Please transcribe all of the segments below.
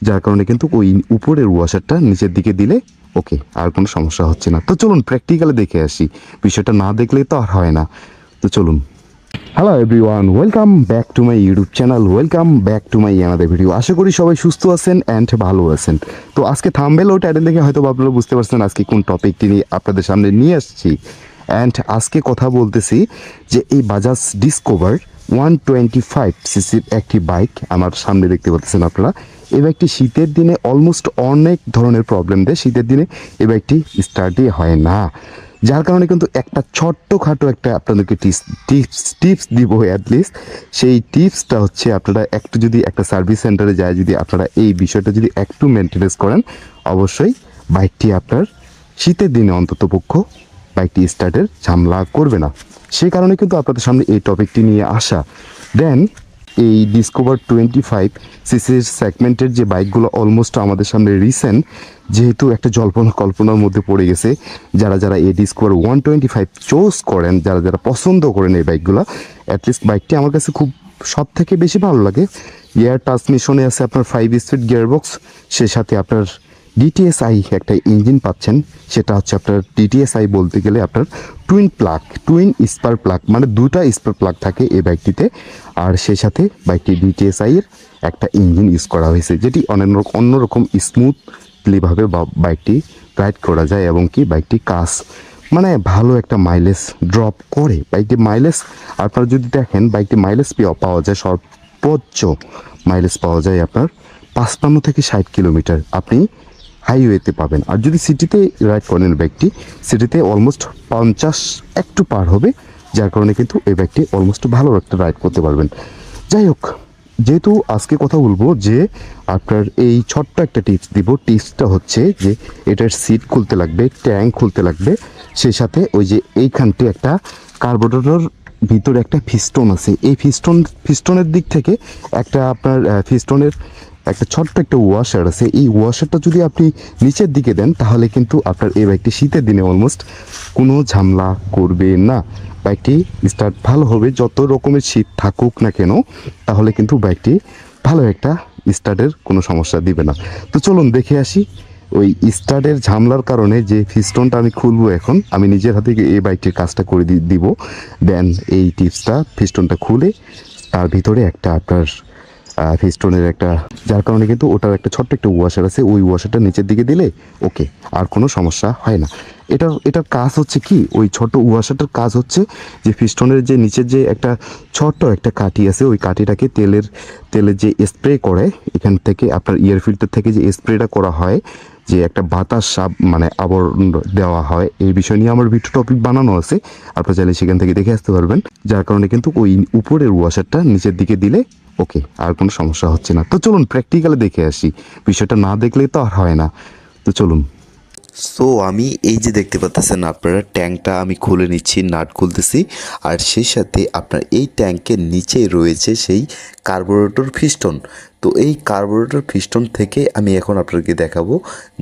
যার কারণে কিন্তু ওই উপরের ওয়াশারটা নিচের দিকে দিলে ওকে, আর কোনো সমস্যা হচ্ছে না। তো চলুন প্র্যাকটিক্যালি দেখে আসি, বিষয়টা না দেখলে তো আর হয় না। তো চলুন। Hello everyone, welcome back to my YouTube channel, welcome back to my another video. আশা করি সবাই সুস্থ আছেন অ্যান্ড ভালো আছেন। তো আজকে থাম্বনেল ও টাইটেল দেখে হয়তো আপনারা বুঝতে পারছেন আজকে কোন টপিকটি নিয়ে আপনাদের সামনে নিয়ে আসছি। অ্যান্ড আজকে কথা বলতেছি যে এই বাজাজ ডিসকভার 125 সিসির একটি বাইক আমার সামনে দেখতে পাচ্ছেন আপনারা। এই বাইকটি শীতের দিনে অলমোস্ট অনেক ধরনের প্রবলেম দেয়। শীতের দিনে এই বাইকটি স্টার্টই হয় না, যার কারণে কিন্তু একটা ছোট্টখাটো একটা আপনাদেরকে টিপস দিব অ্যাটলিস্ট। সেই টিপসটা হচ্ছে আপনারা একটু যদি একটা সার্ভিস সেন্টারে যায়, যদি আপনারা এই বিষয়টা যদি একটু মেনটেনেন্স করেন, অবশ্যই বাইকটি আপনার শীতের দিনে অন্ততপক্ষ বাইকটি স্টার্টের ঝামেলা করবে না। সেই কারণে কিন্তু আপনাদের সামনে এই টপিকটি নিয়ে আসা। দেন এই ডিসকভার 25 সিসির সেগমেন্টের যে বাইকগুলো অলমোস্ট আমাদের সামনে রিসেন্ট, যেহেতু একটা কল্পনার মধ্যে পড়ে গেছে, যারা যারা এই ডিসকভার 125 চুজ করেন, যারা যারা পছন্দ করেন এই বাইকগুলো, অ্যাটলিস্ট বাইকটি আমার কাছে খুব সব থেকে বেশি ভালো লাগে। এয়ার ট্রান্সমিশনে আছে আপনার 5 স্পিড গিয়ারবক্স, সে সাথে আপনার ডিটিএসআই একটা ইঞ্জিন পাচ্ছেন। সেটা হচ্ছে আপনার ডিটিএসআই বলতে গেলে আপনার টুইন স্পার প্লাগ, মানে দুটা স্পার প্লাগ থাকে এই বাইকটিতে। আর সেই সাথে বাইকটি ডিটিএসআই এর একটা ইঞ্জিন ইউজ করা হয়েছে, যেটি অন্যরকম স্মুথলিভাবে বাইকটি রাইড করা যায়, এবং কি বাইকটি মানে ভালো একটা মাইলেজ ড্রপ করে। বাইকটি মাইলেজ আপনারা যদি দেখেন, বাইকটি মাইলেজ পাওয়া যায়, সর্বোচ্চ মাইলেজ পাওয়া যায় আপনার 55 থেকে 60 কিলোমিটার আপনি হাইওয়েতে পাবেন। আর যদি সিটিতে রাইড করেন বাইকটি, সিটিতে অলমোস্ট 50 একটু পার হবে, যার কারণে কিন্তু এই বাইকটি অলমোস্ট ভালো একটা রাইড করতে পারবেন। যাই হোক, যেহেতু আজকে কথা বলবো যে আপনার এই ছোট্ট একটা টিপস দিব। টিপসটা হচ্ছে যে এটার সিট খুলতে লাগবে, ট্যাঙ্ক খুলতে লাগবে, সেই সাথে ওই যে এইখানটি একটা কার্বোরেটর ভিতরে একটা পিস্টন আছে, এই পিস্টনের দিক থেকে একটা আপনার পিস্টনের একটা ছোট্ট একটা ওয়াশার আছে। এই ওয়াশারটা যদি আপনি নিচের দিকে দেন, তাহলে কিন্তু আপনার এই বাইকটি শীতের দিনে অলমোস্ট কোনো ঝামেলা করবে না। বাইকটি স্টার্ট ভালো হবে, যত রকমের শীত থাকুক না কেন, তাহলে কিন্তু বাইকটি ভালো একটা স্টার্টের কোনো সমস্যা দিবে না। তো চলুন দেখে আসি ওই স্টার্টের ঝামেলার কারণে যে পিস্টনটা আমি খুলবো। এখন আমি নিজের হাতে এই বাইকটির কাজটা করে দিব। দেন এই টিপসটা, পিস্টনটা খুলে তার ভিতরে একটা আপনার পিস্টনের একটা, যার কারণে কিন্তু ওটার একটা ছোট্ট একটা ওয়াশার আছে, ওই ওয়াশারটা নিচের দিকে দিলে ওকে, আর কোনো সমস্যা হয় না। এটার কাজ হচ্ছে কি, ওই ছোট ওয়াশারটার কাজ হচ্ছে যে পিস্টনের যে নিচের যে একটা ছোট্ট একটা কাঠি আছে, ওই কাঠিটাকে তেলের যে স্প্রে করে, এখান থেকে আপনার এয়ার ফিল্টার থেকে যে স্প্রেটা করা হয়, যে একটা বাতাস মানে আবরণ দেওয়া হয়, এই বিষয় নিয়ে আমার ভিডিও টপিক বানানো আছে, আপনারা চাইলে সেখান থেকে দেখে আসতে পারবেন। যার কারণে কিন্তু ওই উপরের ওয়াশারটা নিচের দিকে দিলে ওকে, আর কোনো সমস্যা হচ্ছে না। তো চলুন প্র্যাকটিক্যালি দেখে আসি, বিষয়টা না দেখলে তো আর হয় না। তো চলুন। সো আমি এই যে দেখতে পাচ্ছেন আপনারা, ট্যাঙ্কটা আমি খুলে নিচ্ছি, নাট খুলতেছি। আর সেই সাথে আপনার এই ট্যাঙ্কের নিচে রয়েছে সেই কার্বোরেটর পিস্টন। তো এই কার্বোরেটর পিস্টন থেকে আমি এখন আপনাদেরকে দেখাবো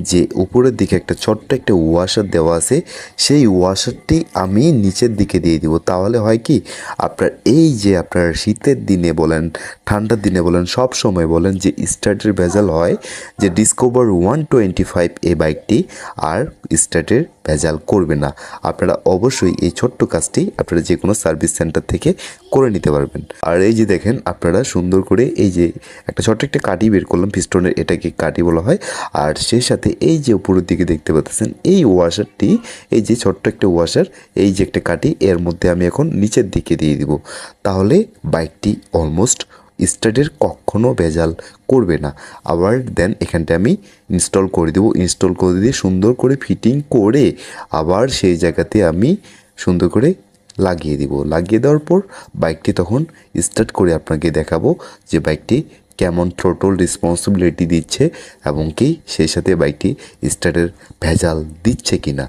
যে উপরের দিকে একটা ছোট্ট একটা ওয়াশার দেওয়া আছে, সেই ওয়াশারটি আমি নিচের দিকে দিয়ে দিব। তাহলে হয় কি, আপনার এই যে আপনার শীতের দিনে বলেন, ঠান্ডার দিনে বলেন, সব সময় বলেন যে স্টার্টের ভেজাল হয়, যে ডিসকভার 125 এই বাইকটি আর স্টার্টের ভেজাল করবে না। আপনারা অবশ্যই এই ছোট্ট কাজটি আপনারা যে কোনো সার্ভিস সেন্টার থেকে করে নিতে পারবেন। আর এই যে দেখেন, আপনারা সুন্দর করে এই যে একটা ছোট্ট একটা কাঠি বের করলাম পিস্টনের, এটাকে কাঠি বলা হয়। আর সেই সাথে এই যে উপরের দিকে দেখতে পাচ্ছেন এই ওয়াশারটি, এই যে ছোট্ট একটা ওয়াশার, এই যে একটা কাঠি, এর মধ্যে আমি এখন নিচের দিকে দিয়ে দিব। তাহলে বাইকটি অলমোস্ট স্টার্টের কখনো ভেজাল করবে না। আবার দেন এখানটা আমি ইনস্টল করে দেবো। ইনস্টল করে দিয়ে সুন্দর করে ফিটিং করে আবার সেই জায়গাতে আমি সুন্দর করে লাগিয়ে দিব। লাগিয়ে দেওয়ার পর বাইকটি তখন স্টার্ট করে আপনাকে দেখাবো যে বাইকটি কেমন থ্রোটল রেসপন্সিবিলিটি দিচ্ছে, এবং কি সেই সাথে বাইকটি স্টার্টের ভেজাল দিচ্ছে কিনা।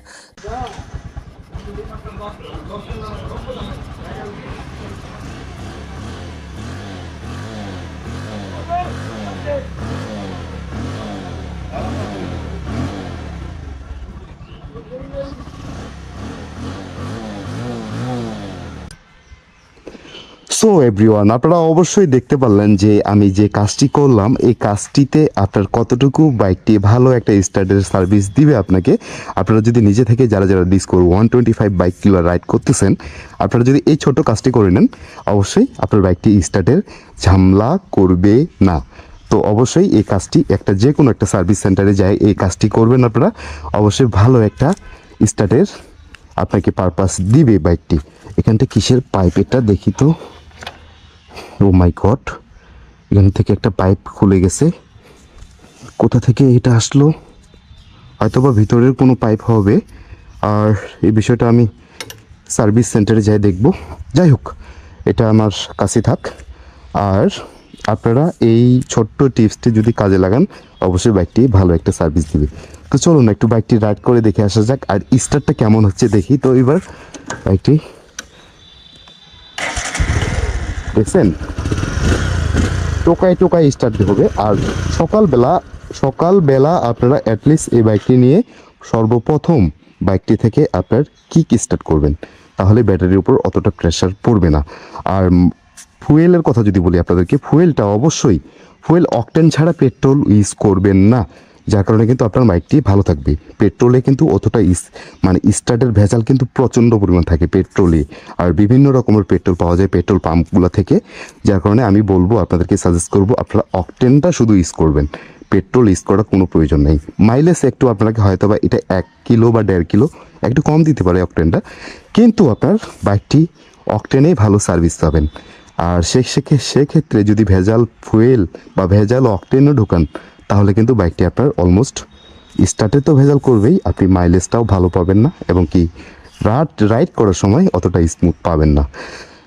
সো এভরিওয়ান, আপনারা অবশ্যই দেখতে পারলেন যে আমি যে কাজটি করলাম এই কাজটিতে আপনার কতটুকু বাইকটি ভালো একটা স্টার্টের সার্ভিস দিবে আপনাকে। আপনারা যদি নিজে থেকে যারা যারা ডিসকভার 125 বাইকগুলো রাইড করতেছেন, আপনারা যদি এই ছোট কাজটি করে নেন, অবশ্যই আপনার বাইকটি স্টার্টের ঝামেলা করবে না। তো অবশ্যই এই কাজটি একটা যে কোনো একটা সার্ভিস সেন্টারে যায় এই কাজটি করবেন আপনারা, অবশ্যই ভালো একটা স্টার্টের আপনাকে পারপাস দিবে বাইকটি। এখানটা কিসের পাইপ এটা দেখি তো। ও মাই গড, এখান থেকে একটা পাইপ খুলে গেছে। কোথা থেকে এটা আসলো? হয়তোবা ভিতরের কোনো পাইপ হবে। আর এই বিষয়টা আমি সার্ভিস সেন্টারে যাই দেখব। যাই হোক, এটা আমার কাছে থাক। আর আপনারা এই ছোট্ট টিপসটি যদি কাজে লাগান, অবশ্যই বাইকটি ভালো একটা সার্ভিস দিবে। তো চলুন একটু বাইকটি রাইড করে দেখে আসা যাক, আর স্টার্টটা কেমন হচ্ছে দেখি। তো এবার বাইকটি দেখছেন, টোকায় টোকায় স্টার্ট হবে। আর সকালবেলা আপনারা অ্যাটলিস্ট এই বাইকটি নিয়ে সর্বপ্রথম বাইকটি থেকে আপনার কিক স্টার্ট করবেন, তাহলে ব্যাটারির উপর অতটা প্রেশার পড়বে না। আর ফুয়েলের কথা যদি বলি আপনাদেরকে, ফুয়েলটা অবশ্যই ফুয়েল অকটেন ছাড়া পেট্রোল ইউজ করবেন না, যার কারণে কিন্তু আপনার বাইকটি ভালো থাকবে। পেট্রোলে কিন্তু অতটা মানে স্টার্টের ভেজাল কিন্তু প্রচণ্ড পরিমাণ থাকে পেট্রোলে। আর বিভিন্ন রকমের পেট্রোল পাওয়া যায় পেট্রোল পাম্পগুলো থেকে, যার কারণে আমি বলবো আপনাদেরকে সাজেস্ট করব আপনারা অকটেনটা শুধু ইউজ করবেন, পেট্রোল ইউজ করার কোনো প্রয়োজন নেই। মাইলেজ একটু আপনাকে হয়তো বা এটা 1 কিলো বা 1.5 কিলো একটু কম দিতে পারে অকটেনটা, কিন্তু আপনার বাইকটি অকটেনেই ভালো সার্ভিস পাবেন। আর সেক্ষেত্রে যদি ভেজাল ফুয়েল বা ভেজাল অকটেনও ঢোকান, তাহলে কিন্তু বাইকটি আপনার অলমোস্ট স্টার্টে তো ভেজাল করবেই, আপনি মাইলেজটাও ভালো পাবেন না, এবং কি রাইড করার সময় অতটা স্মুথ পাবেন না।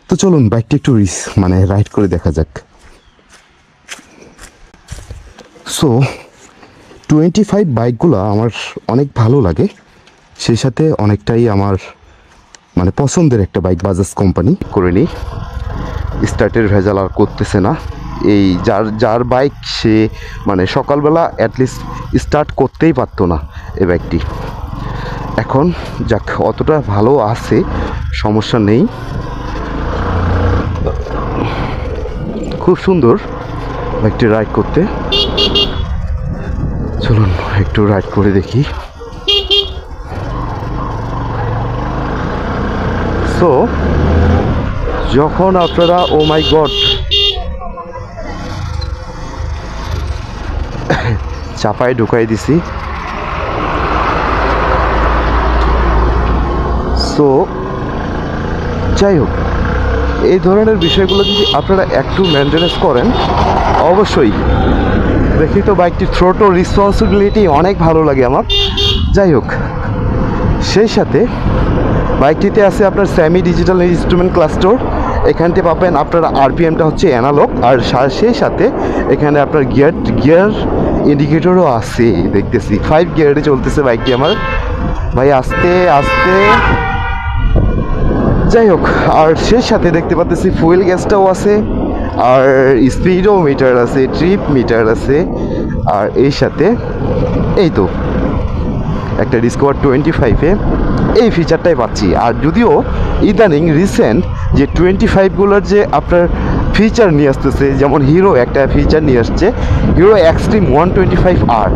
তো চলুন বাইকটি একটু রাইড করে দেখা যাক। সো 25 বাইকগুলো আমার অনেক ভালো লাগে, সেই সাথে অনেকটাই আমার পছন্দের একটা বাইক। বাজাজ কোম্পানি করে নিই, স্টার্টের ভেজাল আর করতেছে না। এই যার বাইক সে সকালবেলা অ্যাটলিস্ট স্টার্ট করতেই পারতো না এই বাইকটি। এখন যাক অতটা ভালো আছে, সমস্যা নেই, খুব সুন্দর বাইকটি রাইড করতে। চলুন একটু রাইড করে দেখি। সো যখন আপনারা ও মাই গড চাপায় ঢুকাই দিছি। সো যাই হোক, এই ধরনের বিষয়গুলো যদি আপনারা একটু মেনটেনেন্স করেন, অবশ্যই দেখি তো বাইকটির থ্রোটো রেসপন্সিবিলিটি অনেক ভালো লাগে আমার। যাই হোক, সেই সাথে বাইকটিতে আছে আপনার সেমি ডিজিটাল ইনস্ট্রুমেন্ট ক্লাস্টার। এখানতে পাবেন আপনারা আরপিএমটা হচ্ছে অ্যানালগ, আর সেই সাথে এখানে আপনার গিয়ার ইন্ডিকেটরও আছে দেখতেছি। 5 গিয়ারে চলতেছে বাইকটি আমার ভাই, আস্তে আস্তে। যাই হোক, আর সেই সাথে দেখতে পাচ্ছি ফুয়েল গ্যাসটাও আছে, আর স্পিডও মিটার আছে, ট্রিপ মিটার আছে, আর এই সাথে এই তো একটা ডিসকভার 25-এ এই ফিচারটাই পাচ্ছি। আর যদিও ইদানিং রিসেন্ট যে 25গুলোর যে আপনার ফিচার নিয়ে আসতেছে, যেমন হিরো একটা ফিচার নিয়ে আসছে, হিরো এক্সট্রিম 125R।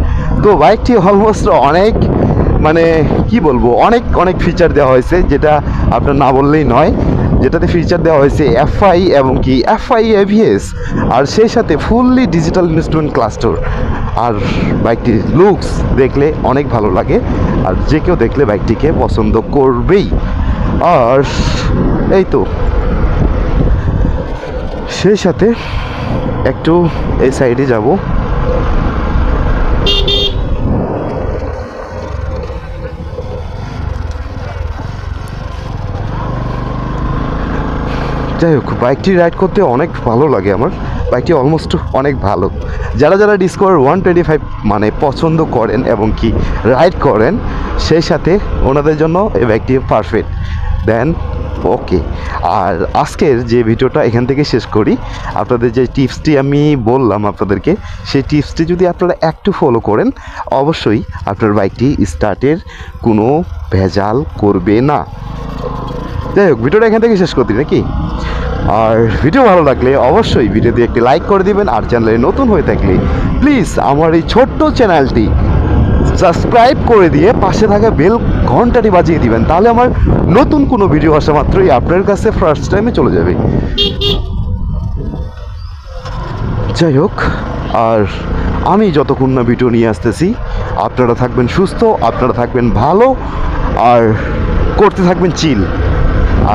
তো বাইকটি অলমোস্ট অনেক কি বলবো, অনেক ফিচার দেওয়া হয়েছে, যেটা আপনার না বললেই নয়। যেটাতে ফিচার দেওয়া হয়েছে এফআই এবং কি এফআই এভিএস, আর সেই সাথে ফুললি ডিজিটাল ইনস্ট্রুমেন্ট ক্লাস্টার। আর বাইকটির লুকস দেখলে অনেক ভালো লাগে, আর যে কেউ দেখলে বাইকটিকে পছন্দ করবেই। আর এই তো সেই সাথে একটু এই সাইডে যাব। যাই হোক, বাইকটি রাইড করতে অনেক ভালো লাগে আমার। বাইকটি অলমোস্ট অনেক ভালো। যারা ডিসকভার 125 পছন্দ করেন এবং কি রাইড করেন, সেই সাথে ওনাদের জন্য এই বাইকটি পারফেক্ট। দেন ওকে, আর আজকের যে ভিডিওটা এখান থেকে শেষ করি। আপনাদের যে টিপসটি আমি বললাম আপনাদেরকে, সেই টিপসটি যদি আপনারা একটু ফলো করেন, অবশ্যই আপনার বাইকটি স্টার্টের কোনো ভেজাল করবে না। যাই হোক, ভিডিওটা এখান থেকে শেষ করতে নাকি। আর ভিডিও ভালো লাগলে অবশ্যই ভিডিওতে একটি লাইক করে দিবেন, আর চ্যানেলে নতুন হয়ে থাকলে প্লিজ আমার এই ছোট্ট চ্যানেলটি সাবস্ক্রাইব করে দিয়ে পাশে থাকা বেল ঘন্টাটি বাজিয়ে দিবেন, তাহলে আমার নতুন কোনো ভিডিও আসা মাত্রই আপনার কাছে ফার্স্ট টাইমে চলে যাবে। যাই হোক, আর আমি যতক্ষণ না ভিডিও নিয়ে আসতেছি আপনারা থাকবেন সুস্থ, আপনারা থাকবেন ভালো, আর করতে থাকবেন চিল।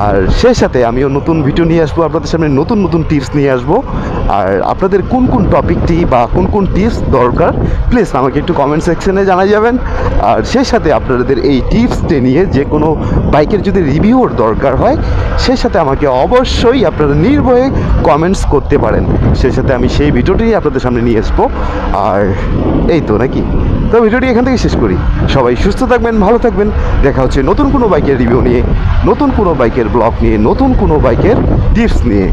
আর সেই সাথে আমিও নতুন ভিডিও নিয়ে আসবো আপনাদের সামনে, নতুন নতুন টিপস নিয়ে আসবো। আর আপনাদের কোন কোন টপিকটি বা কোন কোন টিপস দরকার প্লিজ আমাকে একটু কমেন্ট সেকশনে জানাই যাবেন। আর সেই সাথে আপনাদের এই টিপসটি নিয়ে যে কোনো বাইকের যদি রিভিউর দরকার হয় সেই সাথে আমাকে অবশ্যই আপনারা নির্ভয়ে কমেন্টস করতে পারেন, সেই সাথে আমি সেই ভিডিওটি আপনাদের সামনে নিয়ে আসবো। আর এই তো নাকি, তো ভিডিওটি এখান থেকে শেষ করি। সবাই সুস্থ থাকবেন, ভালো থাকবেন। দেখা হচ্ছে নতুন কোনো বাইকের রিভিউ নিয়ে, নতুন কোনো বাইকের ব্লগ নিয়ে, নতুন কোনো বাইকের টিপস নিয়ে।